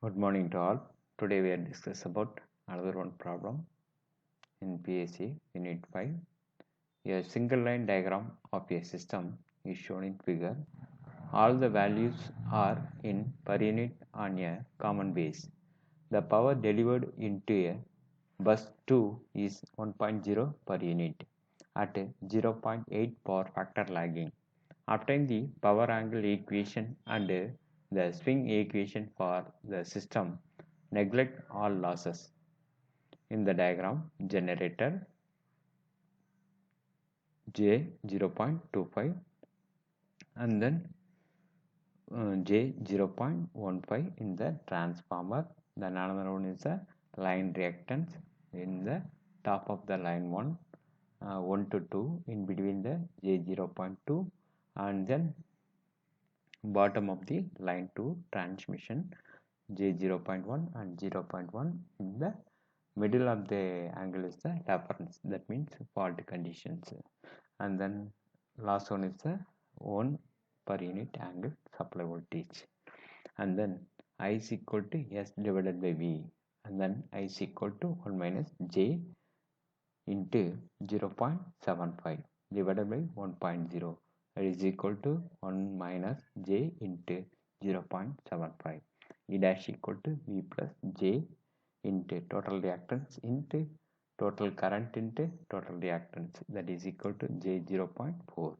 Good morning to all. Today we are discuss about another one problem in PSC Unit 5. A single line diagram of a system is shown in figure. All the values are in per unit on a common base. The power delivered into a bus 2 is 1.0 per unit at 0.8 power factor lagging. Obtain the power angle equation and the swing equation for the system. Neglect all losses. In the diagram, generator J 0.25 and then J 0.15 in the transformer. Then another one is the line reactance in the top of the line 1, 1 to 2 in between the J 0.2 and then bottom of the line 2 transmission J 0.1 and 0.1 in the middle of the angle is the reference, that means fault conditions, and then last one is the 1 per unit angle supply voltage, and then I is equal to S divided by V, and then I is equal to 1 minus J into 0.75 divided by 1.0, that is equal to 1 minus J into 0.75. E dash equal to V plus J into total reactance into total current into total reactance, that is equal to J 0.4.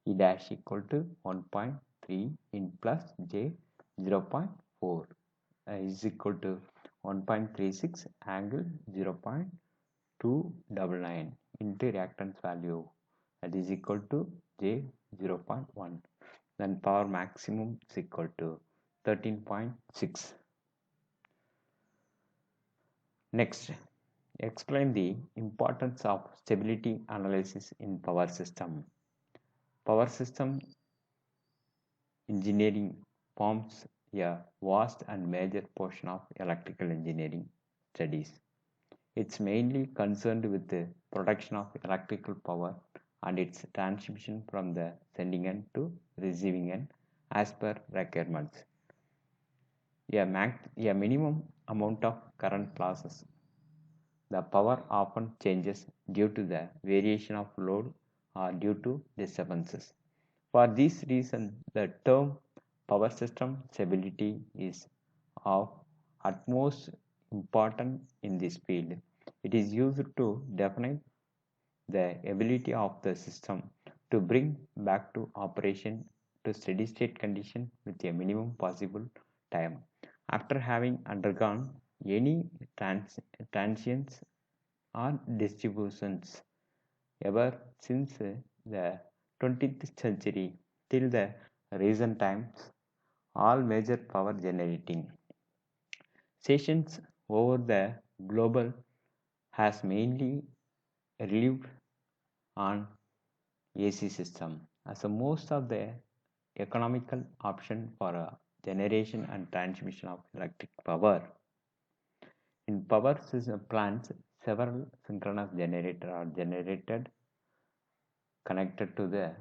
E dash equal to 1.3 in plus J 0.4 is equal to 1.36 angle 0.299 into reactance value, that is equal to J 0.1. Then power maximum is equal to 13.6. Next, explain the importance of stability analysis in power system. Power system engineering forms a vast and major portion of electrical engineering studies. It's mainly concerned with the production of electrical power and its transmission from the sending end to receiving end as per requirements. A minimum amount of current losses. The power often changes due to the variation of load or due to disturbances. For this reason, the term power system stability is of utmost importance in this field. It is used to define the ability of the system to bring back to operation to steady state condition with a minimum possible time after having undergone any transients or distributions ever since the 20th century till the recent times. All major power generating stations over the global has mainly relied on AC system as a most of the economical option for a generation and transmission of electric power. In power system plants, several synchronous generators are generated connected to the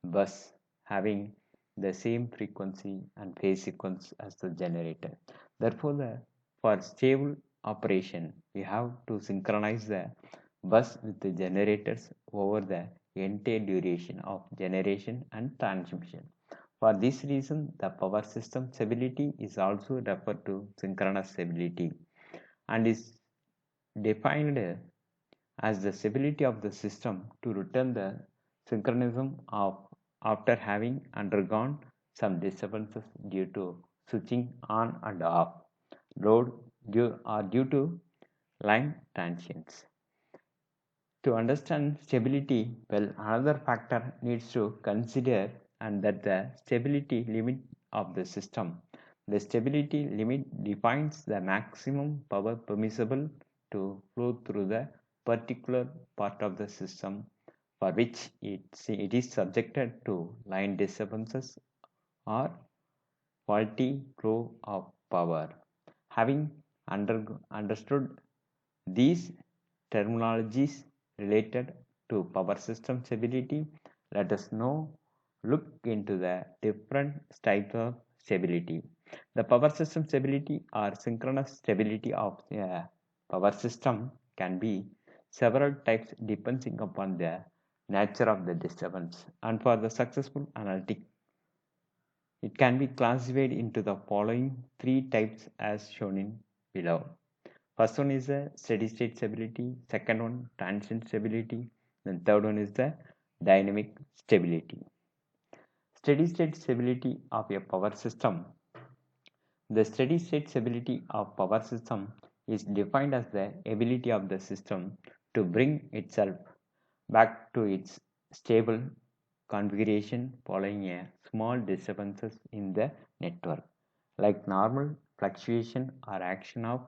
bus having the same frequency and phase sequence as the generator. Therefore, for stable operation, we have to synchronize the bus with the generators over the entire duration of generation and transmission. For this reason, the power system stability is also referred to synchronous stability and is defined as the stability of the system to return the synchronism of after having undergone some disturbances due to switching on and off load due to line transients. To understand stability well, another factor needs to consider and that the stability limit of the system. The stability limit defines the maximum power permissible to flow through the particular part of the system for which it is subjected to line disturbances or faulty flow of power. Having understood these terminologies related to power system stability, let us now look into the different types of stability. The power system stability or synchronous stability of a power system can be several types depending upon the nature of the disturbance. And for the successful analytic, it can be classified into the following three types as shown in below. First one is the steady state stability, second one transient stability, then third one is the dynamic stability. Steady state stability of a power system. The steady state stability of power system is defined as the ability of the system to bring itself back to its stable configuration following a small disturbances in the network, like normal fluctuation or action of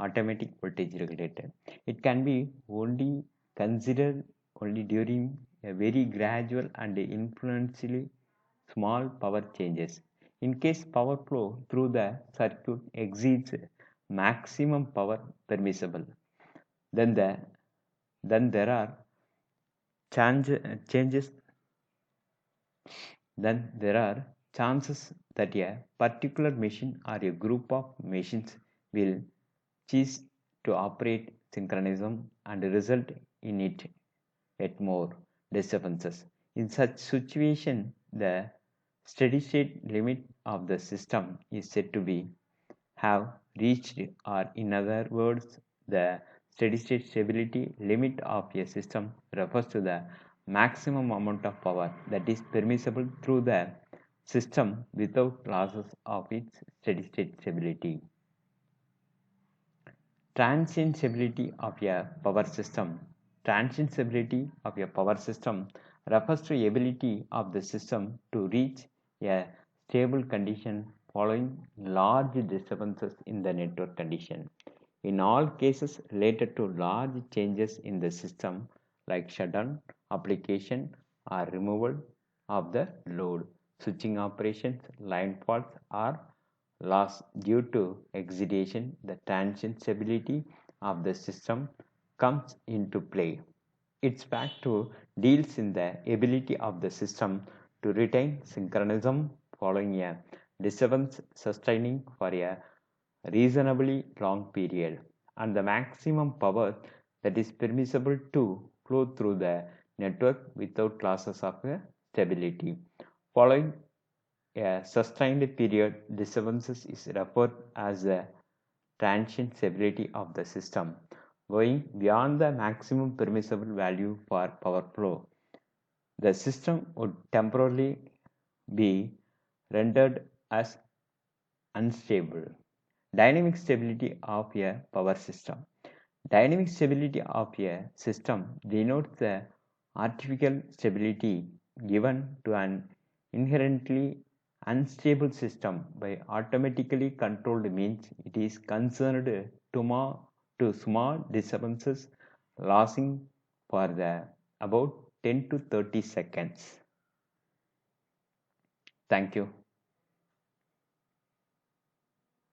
automatic voltage regulator. It can be only considered only during a very gradual and influentially small power changes. In case power flow through the circuit exceeds maximum power permissible, then there are changes then there are chances that a particular machine or a group of machines will cease to operate synchronism and result in it yet more disturbances. In such situation, the steady state limit of the system is said to be have reached, or in other words, the steady state stability limit of a system refers to the maximum amount of power that is permissible through the system without losses of its steady state stability. Transient stability of a power system. Transient stability of a power system refers to the ability of the system to reach a stable condition following large disturbances in the network condition. In all cases related to large changes in the system like shutdown, application or removal of the load, switching operations, line faults or loss due to excitation, the transient stability of the system comes into play. Its factor deals in the ability of the system to retain synchronism following a disturbance sustaining for a reasonably long period, and the maximum power that is permissible to flow through the network without losses of stability. Following a sustained period, disturbances is referred as the transient stability of the system, going beyond the maximum permissible value for power flow. The system would temporarily be rendered as unstable. Dynamic stability of a power system. Dynamic stability of a system denotes the artificial stability given to an inherently unstable system by automatically controlled means. It is concerned to small disturbances lasting for the about 10 to 30 seconds. Thank you.